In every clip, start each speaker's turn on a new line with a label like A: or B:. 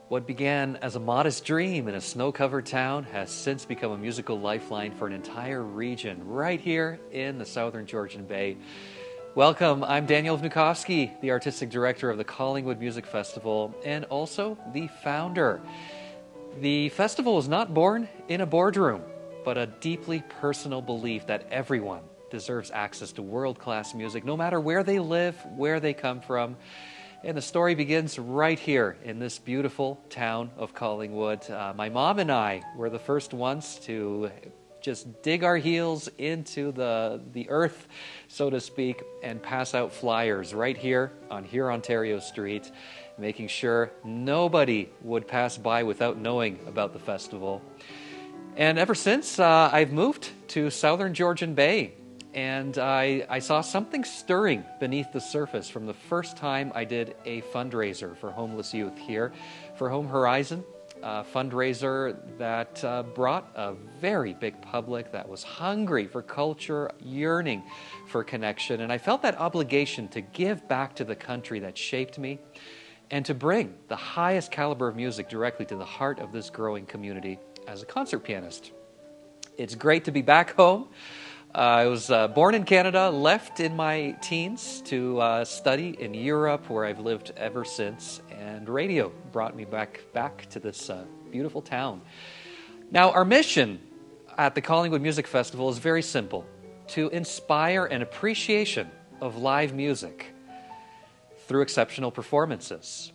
A: What began as a modest dream in a snow-covered town has since become a musical lifeline for an entire region right here in the Southern Georgian Bay. Welcome, I'm Daniel Vnukowski, the Artistic Director of the Collingwood Music Festival and also the founder. The festival was not born in a boardroom, but a deeply personal belief that everyone deserves access to world-class music, no matter where they live, where they come from. And the story begins right here in this beautiful town of Collingwood. My mom and I were the first ones to just dig our heels into the earth, so to speak, and pass out flyers right here on Ontario Street, making sure nobody would pass by without knowing about the festival. And ever since, I've moved to Southern Georgian Bay. And I saw something stirring beneath the surface from the first time I did a fundraiser for homeless youth here for Home Horizon, a fundraiser that brought a very big public that was hungry for culture, yearning for connection. And I felt that obligation to give back to the country that shaped me and to bring the highest caliber of music directly to the heart of this growing community as a concert pianist. It's great to be back home. I was born in Canada, left in my teens to study in Europe, where I've lived ever since, and radio brought me back to this beautiful town. Now, our mission at the Collingwood Music Festival is very simple: to inspire an appreciation of live music through exceptional performances.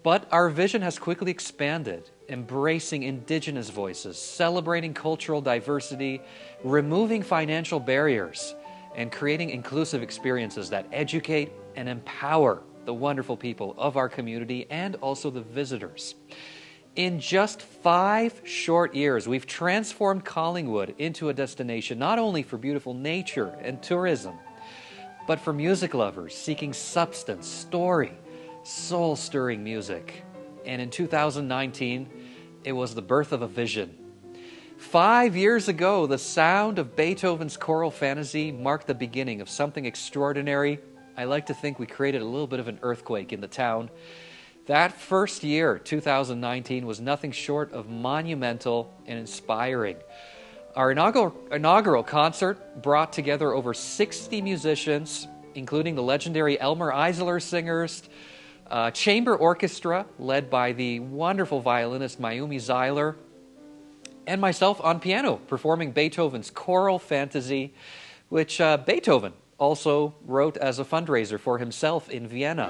A: But our vision has quickly expanded, embracing Indigenous voices, celebrating cultural diversity, removing financial barriers, and creating inclusive experiences that educate and empower the wonderful people of our community and also the visitors. In just 5 short years, we've transformed Collingwood into a destination not only for beautiful nature and tourism, but for music lovers seeking substance, story, soul-stirring music. And in 2019, it was the birth of a vision. 5 years ago, the sound of Beethoven's choral fantasy marked the beginning of something extraordinary. I like to think we created a little bit of an earthquake in the town. That first year, 2019, was nothing short of monumental and inspiring. Our inaugural concert brought together over 60 musicians, including the legendary Elmer Eisler singers, chamber orchestra led by the wonderful violinist Mayumi Zeiler, and myself on piano performing Beethoven's choral fantasy, which Beethoven also wrote as a fundraiser for himself in Vienna.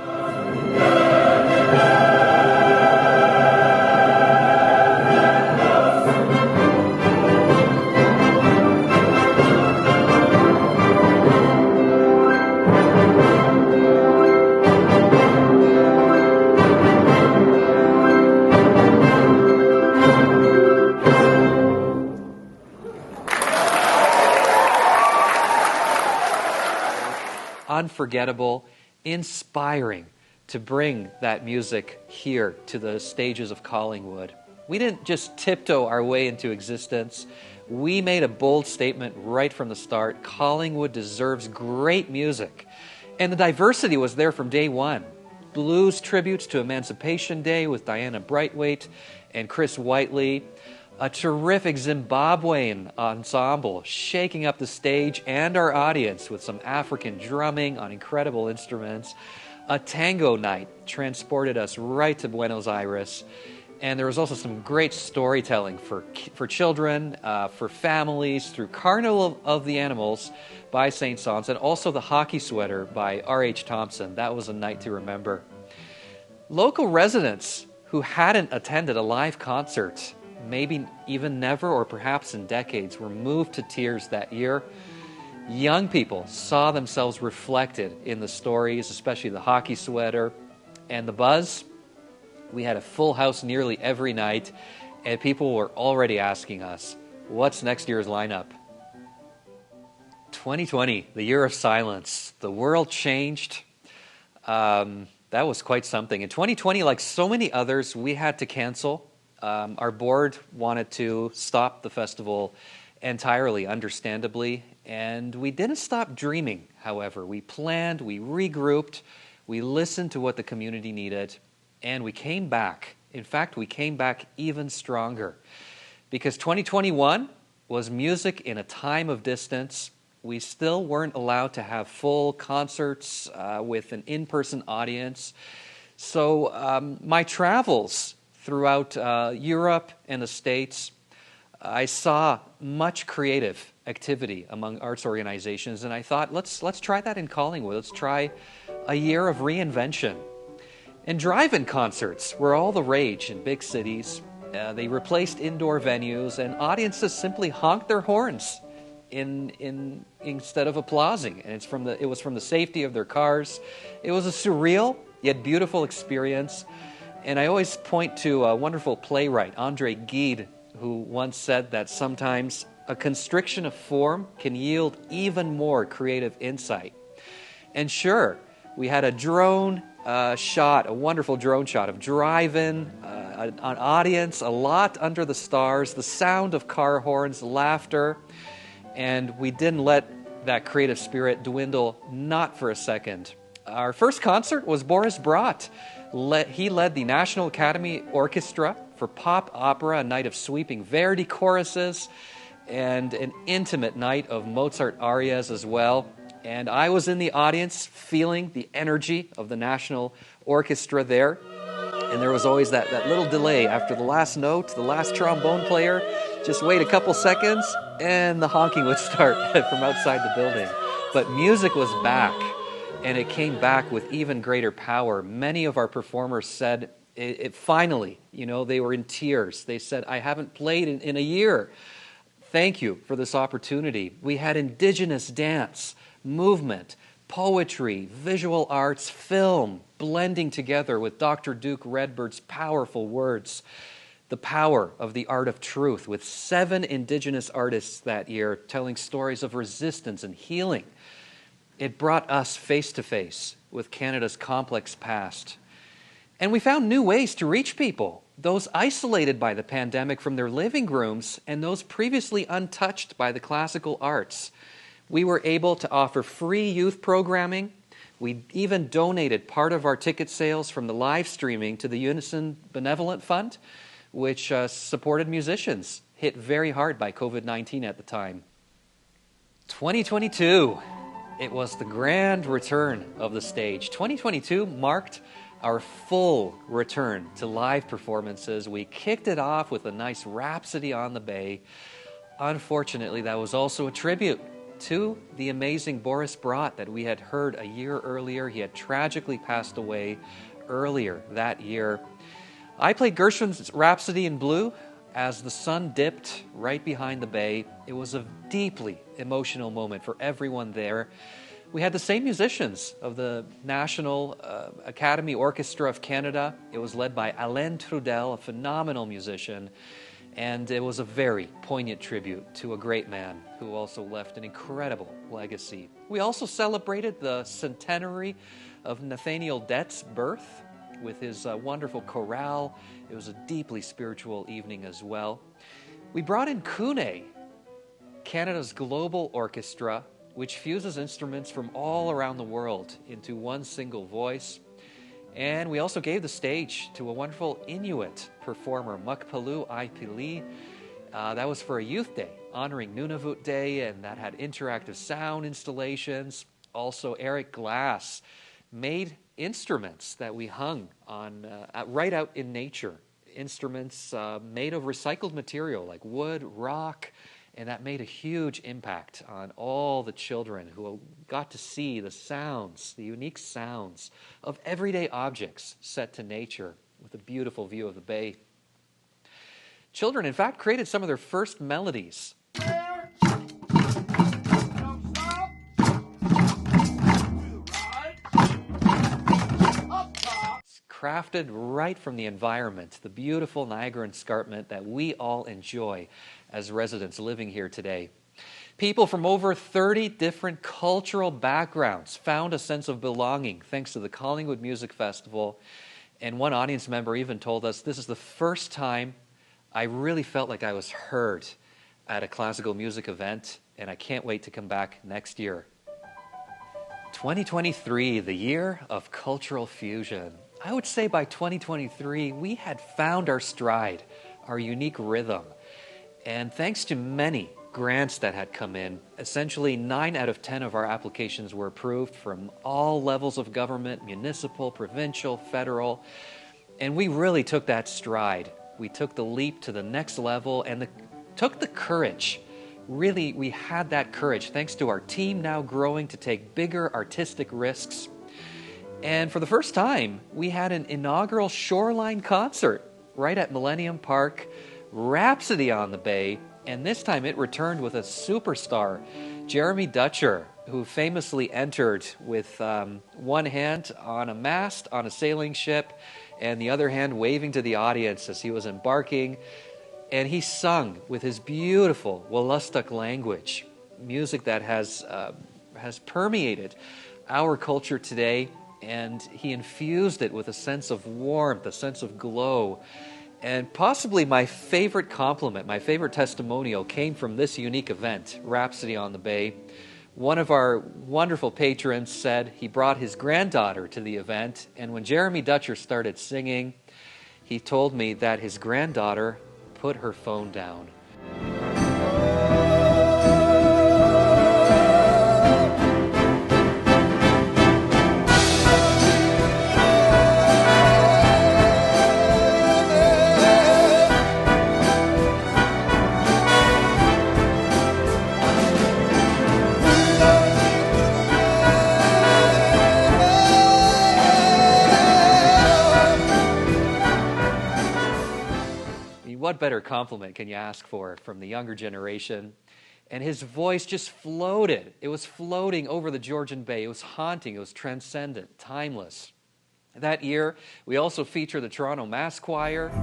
A: Unforgettable, inspiring to bring that music here to the stages of Collingwood. We didn't just tiptoe our way into existence. We made a bold statement right from the start. Collingwood deserves great music. And the diversity was there from day one. Blues tributes to Emancipation Day with Diana Brightwaite and Chris Whiteley. A terrific Zimbabwean ensemble shaking up the stage and our audience with some African drumming on incredible instruments. A tango night transported us right to Buenos Aires. And there was also some great storytelling for children, for families, through Carnival of the Animals by St. Saëns, and also the Hockey Sweater by R.H. Thompson. That was a night to remember. Local residents who hadn't attended a live concert, maybe even never or perhaps in decades, were moved to tears that year. Young people saw themselves reflected in the stories, especially the Hockey Sweater and the Buzz. We had a full house nearly every night, and people were already asking us, what's next year's lineup? 2020, the year of silence. The world changed. That was quite something. In 2020, like so many others, we had to cancel. Our board wanted to stop the festival entirely, understandably, and we didn't stop dreaming, however. We planned, we regrouped, we listened to what the community needed, and we came back In fact, we came back even stronger because 2021 was music in a time of distance. We still weren't allowed to have full concerts with an in-person audience. So my travels throughout Europe and the States, I saw much creative activity among arts organizations, and I thought, let's try that in Collingwood. Let's try a year of reinvention. And drive-in concerts were all the rage in big cities. They replaced indoor venues, and audiences simply honked their horns instead of applauding. And it was from the safety of their cars. It was a surreal yet beautiful experience. And I always point to a wonderful playwright, Andre Gide, who once said that sometimes a constriction of form can yield even more creative insight. And sure, we had a drone shot, a wonderful drone shot of drive-in, an audience, a lot under the stars, the sound of car horns, laughter, and we didn't let that creative spirit dwindle, not for a second. Our first concert was Boris Brott. He led the National Academy Orchestra for pop opera, a night of sweeping Verdi choruses, and an intimate night of Mozart arias as well. And I was in the audience feeling the energy of the National Orchestra there. And there was always that little delay after the last note, the last trombone player. Just wait a couple seconds and the honking would start from outside the building. But music was back, and it came back with even greater power. Many of our performers said, it finally, they were in tears. They said, I haven't played in a year. Thank you for this opportunity. We had indigenous dance, movement, poetry, visual arts, film, blending together with Dr. Duke Redbird's powerful words. The power of the art of truth, with 7 indigenous artists that year telling stories of resistance and healing. It brought us face to face with Canada's complex past. And we found new ways to reach people, those isolated by the pandemic from their living rooms and those previously untouched by the classical arts. We were able to offer free youth programming. We even donated part of our ticket sales from the live streaming to the Unison Benevolent Fund, which supported musicians hit very hard by COVID-19 at the time. 2022, it was the grand return of the stage. 2022 marked our full return to live performances. We kicked it off with a nice Rhapsody on the Bay. Unfortunately, that was also a tribute to the amazing Boris Brott that we had heard a year earlier. He had tragically passed away earlier that year. I played Gershwin's Rhapsody in Blue as the sun dipped right behind the bay. It was a deeply emotional moment for everyone there. We had the same musicians of the National Academy Orchestra of Canada. It was led by Alain Trudel, a phenomenal musician. And it was a very poignant tribute to a great man who also left an incredible legacy. We also celebrated the centenary of Nathaniel Dett's birth with his wonderful chorale. It was a deeply spiritual evening as well. We brought in Kune, Canada's global orchestra, which fuses instruments from all around the world into one single voice. And we also gave the stage to a wonderful Inuit performer, Mukpalu Aipili. That was for a youth day, honoring Nunavut Day, and that had interactive sound installations. Also, Eric Glass made instruments that we hung on right out in nature. Instruments made of recycled material like wood, rock, and that made a huge impact on all the children who got to see the sounds, the unique sounds of everyday objects set to nature with a beautiful view of the bay. Children, in fact, created some of their first melodies. Crafted right from the environment, the beautiful Niagara Escarpment that we all enjoy as residents living here today. People from over 30 different cultural backgrounds found a sense of belonging thanks to the Collingwood Music Festival. And one audience member even told us, this is the first time I really felt like I was heard at a classical music event, and I can't wait to come back next year. 2023, the year of cultural fusion. I would say by 2023, we had found our stride, our unique rhythm. And thanks to many grants that had come in, essentially 9 out of 10 of our applications were approved from all levels of government, municipal, provincial, federal. And we really took that stride. We took the leap to the next level and took the courage. Really, we had that courage thanks to our team now growing to take bigger artistic risks. And for the first time, we had an inaugural Shoreline concert right at Millennium Park, Rhapsody on the Bay, and this time it returned with a superstar, Jeremy Dutcher, who famously entered with one hand on a mast on a sailing ship and the other hand waving to the audience as he was embarking. And he sung with his beautiful Wolastoq language, music that has permeated our culture today. And he infused it with a sense of warmth, a sense of glow. And possibly my favorite compliment, my favorite testimonial came from this unique event, Rhapsody on the Bay. One of our wonderful patrons said he brought his granddaughter to the event, and when Jeremy Dutcher started singing, he told me that his granddaughter put her phone down. What better compliment can you ask for from the younger generation? And his voice just floated. It was floating over the Georgian Bay. It was haunting. It was transcendent, timeless. That year, we also featured the Toronto Mass Choir.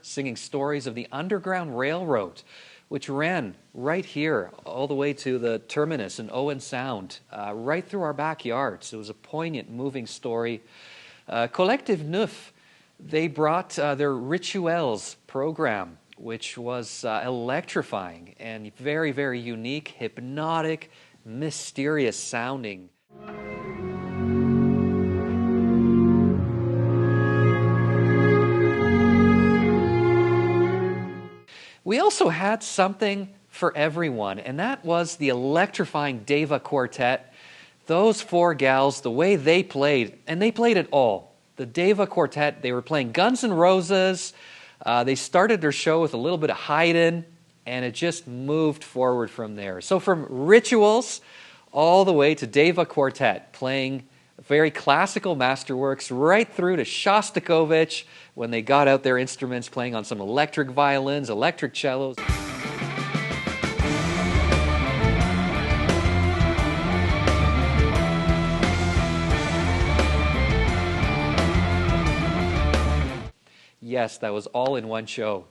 A: Singing stories of the Underground Railroad, which ran right here all the way to the terminus in Owen Sound, right through our backyards. It was a poignant, moving story. Collective Neuf, they brought their Rituels program, which was electrifying and very, very unique, hypnotic, mysterious sounding. We also had something for everyone, and that was the electrifying Deva Quartet. Those 4 gals, the way they played, and they played it all. The Deva Quartet, they were playing Guns N' Roses. They started their show with a little bit of Haydn, and it just moved forward from there. So from Rituals all the way to Deva Quartet, playing very classical masterworks, right through to Shostakovich, when they got out their instruments, playing on some electric violins, electric cellos. Yes, that was all in one show.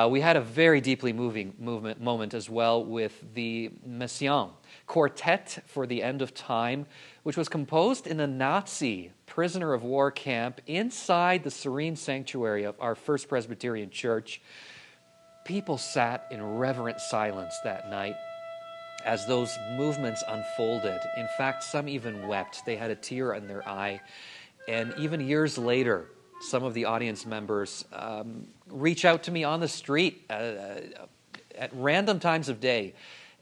A: We had a very deeply moving moment as well with the Messiaen Quartet for the End of Time, which was composed in a Nazi prisoner of war camp inside the serene sanctuary of our First Presbyterian Church. People sat in reverent silence that night as those movements unfolded. In fact, some even wept. They had a tear in their eye. And even years later, some of the audience members reach out to me on the street at random times of day,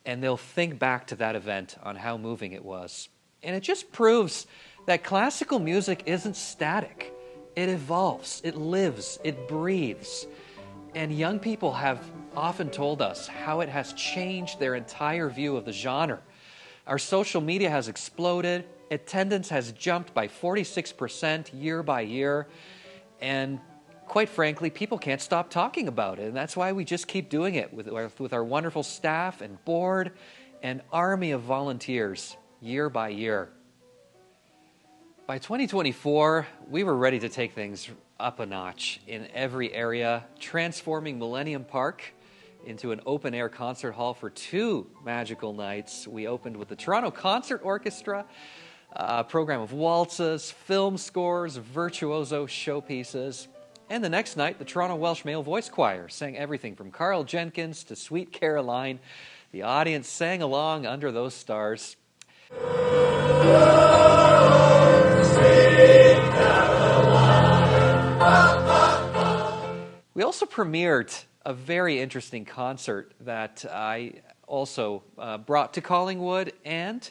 A: and they'll think back to that event on how moving it was. And it just proves that classical music isn't static. It evolves, it lives, it breathes. And young people have often told us how it has changed their entire view of the genre. Our social media has exploded. Attendance has jumped by 46% year by year. And quite frankly, people can't stop talking about it. And that's why we just keep doing it with our wonderful staff and board and army of volunteers year by year. By 2024, we were ready to take things up a notch in every area, transforming Millennium Park into an open-air concert hall for 2 magical nights. We opened with the Toronto Concert Orchestra, a program of waltzes, film scores, virtuoso showpieces. And the next night, the Toronto Welsh Male Voice Choir sang everything from Carl Jenkins to Sweet Caroline. The audience sang along under those stars. We also premiered a very interesting concert that I also brought to Collingwood, and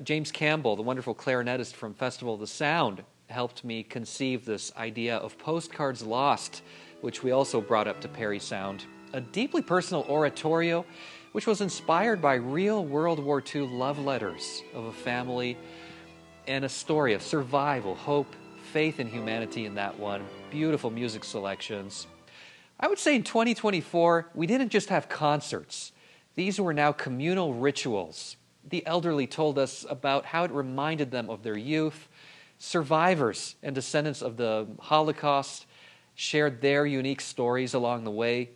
A: James Campbell, the wonderful clarinetist from Festival of the Sound, helped me conceive this idea of Postcards Lost, which we also brought up to Perry Sound. A deeply personal oratorio which was inspired by real World War II love letters of a family and a story of survival, hope, faith, and humanity in that one. Beautiful music selections. I would say in 2024, we didn't just have concerts. These were now communal rituals. The elderly told us about how it reminded them of their youth. Survivors and descendants of the Holocaust shared their unique stories along the way.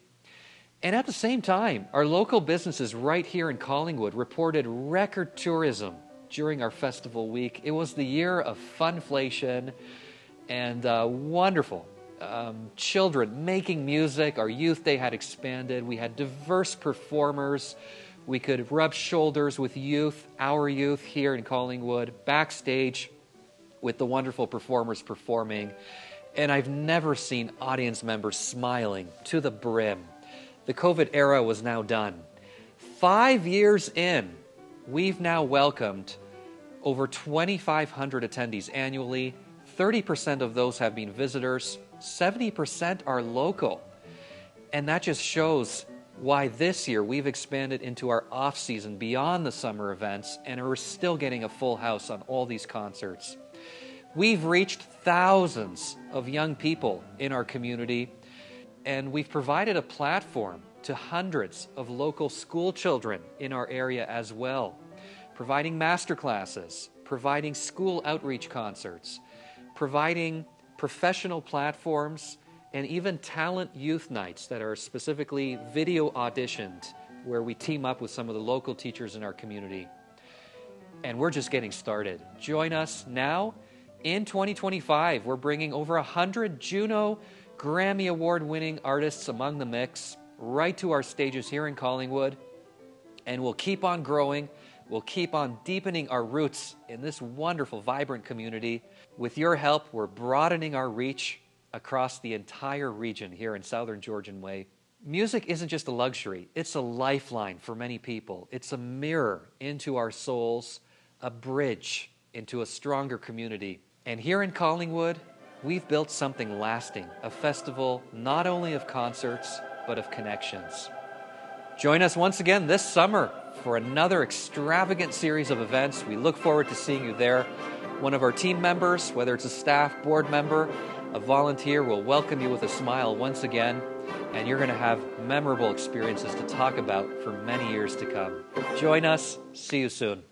A: And at the same time, our local businesses right here in Collingwood reported record tourism during our festival week. It was the year of funflation and wonderful children making music. Our youth day had expanded. We had diverse performers. We could rub shoulders with youth, our youth here in Collingwood, backstage with the wonderful performers performing. And I've never seen audience members smiling to the brim. The COVID era was now done. 5 years in, we've now welcomed over 2,500 attendees annually. 30% of those have been visitors. 70% are local. And that just shows why this year we've expanded into our off-season beyond the summer events, and we're still getting a full house on all these concerts. We've reached thousands of young people in our community, and we've provided a platform to hundreds of local school children in our area as well, providing master classes, providing school outreach concerts, providing professional platforms, and even talent youth nights that are specifically video auditioned, where we team up with some of the local teachers in our community. And we're just getting started. Join us now. In 2025, we're bringing over 100 Juno Grammy Award-winning artists among the mix right to our stages here in Collingwood. And we'll keep on growing. We'll keep on deepening our roots in this wonderful, vibrant community. With your help, we're broadening our reach across the entire region here in South Georgian Bay. Music isn't just a luxury. It's a lifeline for many people. It's a mirror into our souls, a bridge into a stronger community. And here in Collingwood, we've built something lasting, a festival not only of concerts, but of connections. Join us once again this summer for another extravagant series of events. We look forward to seeing you there. One of our team members, whether it's a staff, board member, a volunteer, will welcome you with a smile once again, and you're going to have memorable experiences to talk about for many years to come. Join us. See you soon.